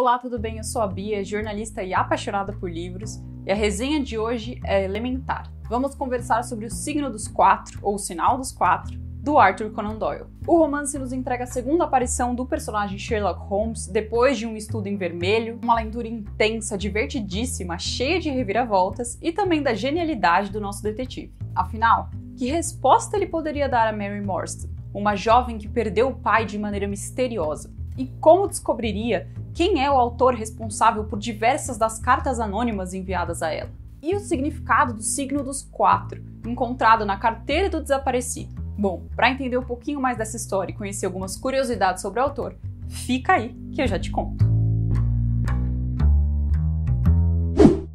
Olá, tudo bem? Eu sou a Bia, jornalista e apaixonada por livros, e a resenha de hoje é elementar. Vamos conversar sobre o Signo dos Quatro, ou o Sinal dos Quatro, do Arthur Conan Doyle. O romance nos entrega a segunda aparição do personagem Sherlock Holmes depois de um estudo em vermelho, uma leitura intensa, divertidíssima, cheia de reviravoltas e também da genialidade do nosso detetive. Afinal, que resposta ele poderia dar a Mary Morstan, uma jovem que perdeu o pai de maneira misteriosa? E como descobriria quem é o autor responsável por diversas das cartas anônimas enviadas a ela? E o significado do signo dos quatro, encontrado na carteira do desaparecido? Bom, para entender um pouquinho mais dessa história e conhecer algumas curiosidades sobre o autor, fica aí que eu já te conto.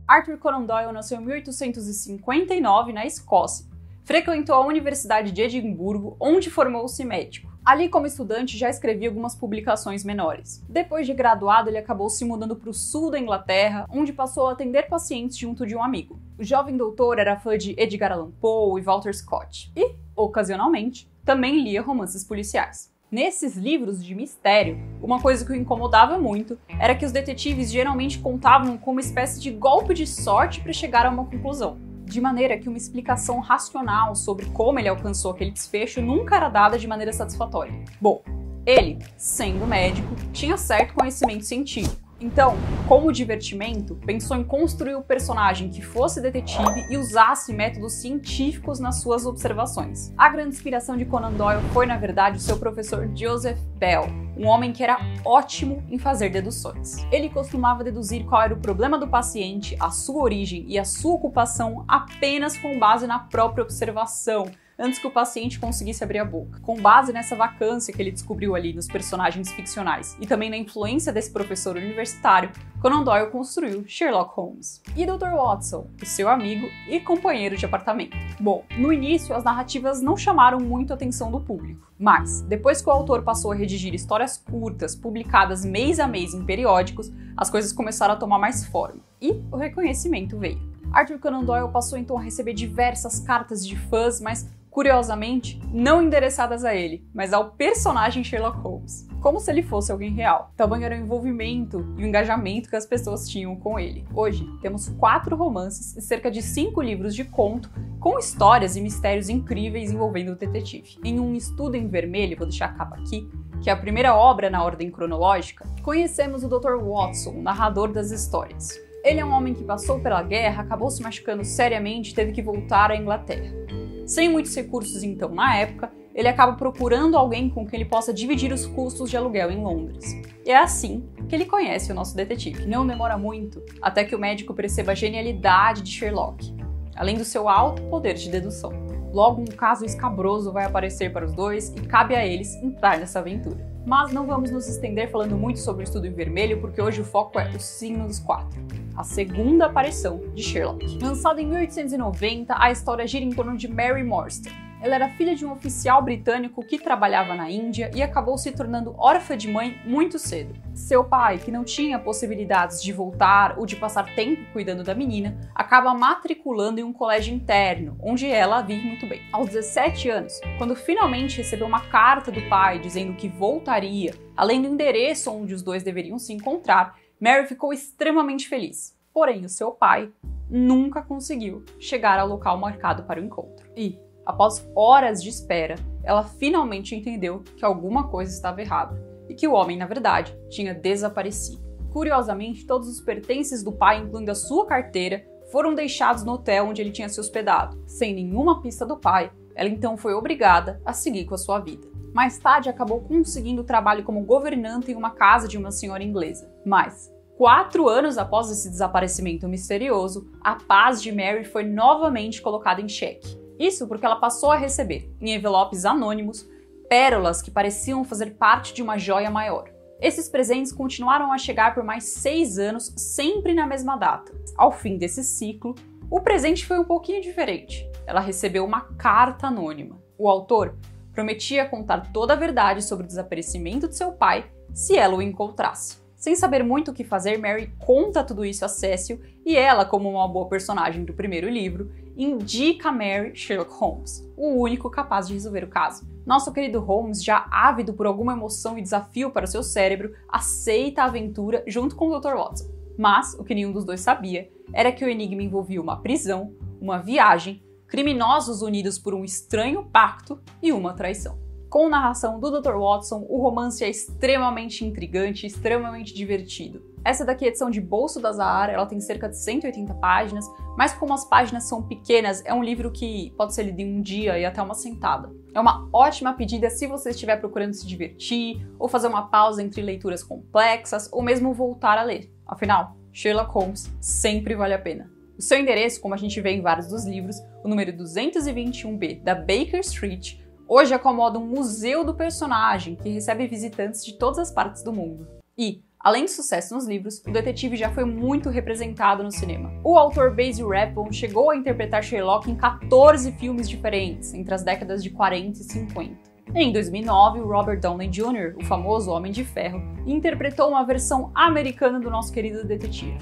Arthur Conan Doyle nasceu em 1859 na Escócia. Frequentou a Universidade de Edimburgo, onde formou-se médico. Ali, como estudante, já escrevia algumas publicações menores. Depois de graduado, ele acabou se mudando para o sul da Inglaterra, onde passou a atender pacientes junto de um amigo. O jovem doutor era fã de Edgar Allan Poe e Walter Scott, e, ocasionalmente, também lia romances policiais. Nesses livros de mistério, uma coisa que o incomodava muito era que os detetives geralmente contavam com uma espécie de golpe de sorte para chegar a uma conclusão, de maneira que uma explicação racional sobre como ele alcançou aquele desfecho nunca era dada de maneira satisfatória. Bom, ele, sendo médico, tinha certo conhecimento científico. Então, como divertimento, pensou em construir um personagem que fosse detetive e usasse métodos científicos nas suas observações. A grande inspiração de Conan Doyle foi, na verdade, o seu professor Joseph Bell, um homem que era ótimo em fazer deduções. Ele costumava deduzir qual era o problema do paciente, a sua origem e a sua ocupação apenas com base na própria observação, antes que o paciente conseguisse abrir a boca. Com base nessa vacância que ele descobriu ali nos personagens ficcionais e também na influência desse professor universitário, Conan Doyle construiu Sherlock Holmes. E Dr. Watson, o seu amigo e companheiro de apartamento. Bom, no início as narrativas não chamaram muito a atenção do público, mas depois que o autor passou a redigir histórias curtas, publicadas mês a mês em periódicos, as coisas começaram a tomar mais forma. E o reconhecimento veio. Arthur Conan Doyle passou então a receber diversas cartas de fãs, mas curiosamente, não endereçadas a ele, mas ao personagem Sherlock Holmes, como se ele fosse alguém real. Tamanho era o envolvimento e o engajamento que as pessoas tinham com ele. Hoje, temos 4 romances e cerca de 5 livros de conto com histórias e mistérios incríveis envolvendo o detetive. Em Um Estudo em Vermelho, vou deixar a capa aqui, que é a primeira obra na ordem cronológica, conhecemos o Dr. Watson, narrador das histórias. Ele é um homem que passou pela guerra, acabou se machucando seriamente e teve que voltar à Inglaterra. Sem muitos recursos então na época, ele acaba procurando alguém com quem ele possa dividir os custos de aluguel em Londres. E é assim que ele conhece o nosso detetive. Não demora muito até que o médico perceba a genialidade de Sherlock, além do seu alto poder de dedução. Logo, um caso escabroso vai aparecer para os dois e cabe a eles entrar nessa aventura. Mas não vamos nos estender falando muito sobre o Estudo em Vermelho, porque hoje o foco é o Signo dos Quatro, a segunda aparição de Sherlock. Lançada em 1890, a história gira em torno de Mary Morstan. Ela era filha de um oficial britânico que trabalhava na Índia e acabou se tornando órfã de mãe muito cedo. Seu pai, que não tinha possibilidades de voltar ou de passar tempo cuidando da menina, acaba matriculando em um colégio interno, onde ela vive muito bem. Aos 17 anos, quando finalmente recebeu uma carta do pai dizendo que voltaria, além do endereço onde os dois deveriam se encontrar, Mary ficou extremamente feliz. Porém, o seu pai nunca conseguiu chegar ao local marcado para o encontro. E, após horas de espera, ela finalmente entendeu que alguma coisa estava errada e que o homem, na verdade, tinha desaparecido. Curiosamente, todos os pertences do pai, incluindo a sua carteira, foram deixados no hotel onde ele tinha se hospedado. Sem nenhuma pista do pai, ela então foi obrigada a seguir com a sua vida. Mais tarde, acabou conseguindo trabalho como governanta em uma casa de uma senhora inglesa. Mas 4 anos após esse desaparecimento misterioso, a paz de Mary foi novamente colocada em xeque. Isso porque ela passou a receber, em envelopes anônimos, pérolas que pareciam fazer parte de uma joia maior. Esses presentes continuaram a chegar por mais 6 anos, sempre na mesma data. Ao fim desse ciclo, o presente foi um pouquinho diferente. Ela recebeu uma carta anônima. O autor prometia contar toda a verdade sobre o desaparecimento de seu pai se ela o encontrasse. Sem saber muito o que fazer, Mary conta tudo isso a Cecil e ela, como uma boa personagem do primeiro livro, indica a Mary Sherlock Holmes, o único capaz de resolver o caso. Nosso querido Holmes, já ávido por alguma emoção e desafio para o seu cérebro, aceita a aventura junto com o Dr. Watson. Mas o que nenhum dos dois sabia era que o enigma envolvia uma prisão, uma viagem, criminosos unidos por um estranho pacto e uma traição. Com narração do Dr. Watson, o romance é extremamente intrigante e extremamente divertido. Essa daqui é a edição de bolso da Zahara, ela tem cerca de 180 páginas, mas como as páginas são pequenas, é um livro que pode ser lido em um dia e até uma sentada. É uma ótima pedida se você estiver procurando se divertir, ou fazer uma pausa entre leituras complexas, ou mesmo voltar a ler. Afinal, Sherlock Holmes sempre vale a pena. O seu endereço, como a gente vê em vários dos livros, o número 221B da Baker Street, hoje acomoda um museu do personagem que recebe visitantes de todas as partes do mundo. E, além de sucesso nos livros, o detetive já foi muito representado no cinema. O autor Basil Rathbone chegou a interpretar Sherlock em 14 filmes diferentes, entre as décadas de 40 e 50. Em 2009, o Robert Downey Jr., o famoso Homem de Ferro, interpretou uma versão americana do nosso querido detetive,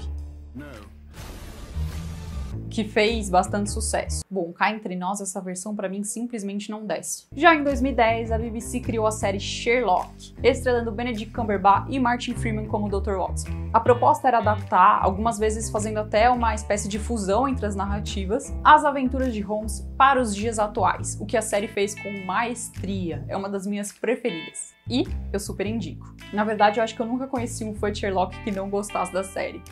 que fez bastante sucesso. Bom, cá entre nós, essa versão pra mim simplesmente não desce. Já em 2010, a BBC criou a série Sherlock, estrelando Benedict Cumberbatch e Martin Freeman como Dr. Watson. A proposta era adaptar, algumas vezes fazendo até uma espécie de fusão entre as narrativas, as aventuras de Holmes para os dias atuais, o que a série fez com maestria. É uma das minhas preferidas. E eu super indico. Na verdade, eu acho que eu nunca conheci um fã de Sherlock que não gostasse da série.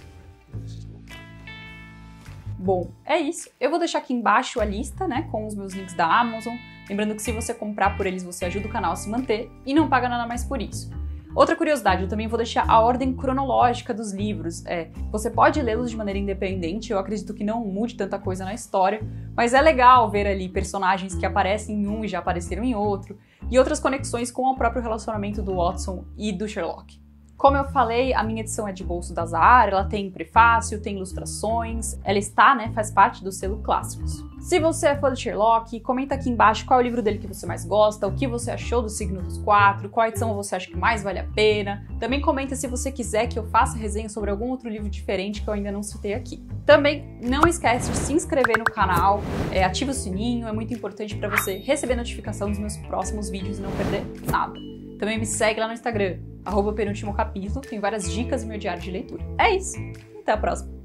Bom, é isso. Eu vou deixar aqui embaixo a lista, né, com os meus links da Amazon. Lembrando que se você comprar por eles, você ajuda o canal a se manter e não paga nada mais por isso. Outra curiosidade, eu também vou deixar a ordem cronológica dos livros. Você pode lê-los de maneira independente, eu acredito que não mude tanta coisa na história, mas é legal ver ali personagens que aparecem em um e já apareceram em outro, e outras conexões com o próprio relacionamento do Watson e do Sherlock. Como eu falei, a minha edição é de bolso da Zahara, ela tem prefácio, tem ilustrações, ela faz parte do selo Clássicos. Se você é fã de Sherlock, comenta aqui embaixo qual é o livro dele que você mais gosta, o que você achou do Signo dos Quatro, qual edição você acha que mais vale a pena. Também comenta se você quiser que eu faça resenha sobre algum outro livro diferente que eu ainda não citei aqui. Também não esquece de se inscrever no canal, ativa o sininho, é muito importante para você receber notificação dos meus próximos vídeos e não perder nada. Também me segue lá no Instagram, @penúltimo capítulo, tem várias dicas no meu diário de leitura. É isso, até a próxima!